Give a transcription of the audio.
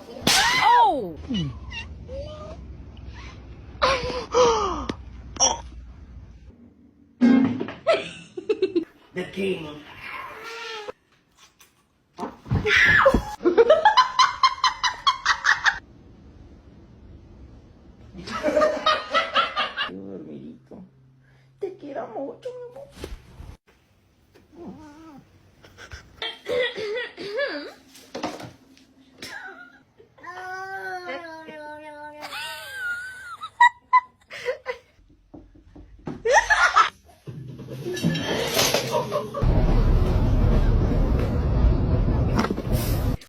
Oh! The king. Dormidito. Te quiero mucho, mi amor.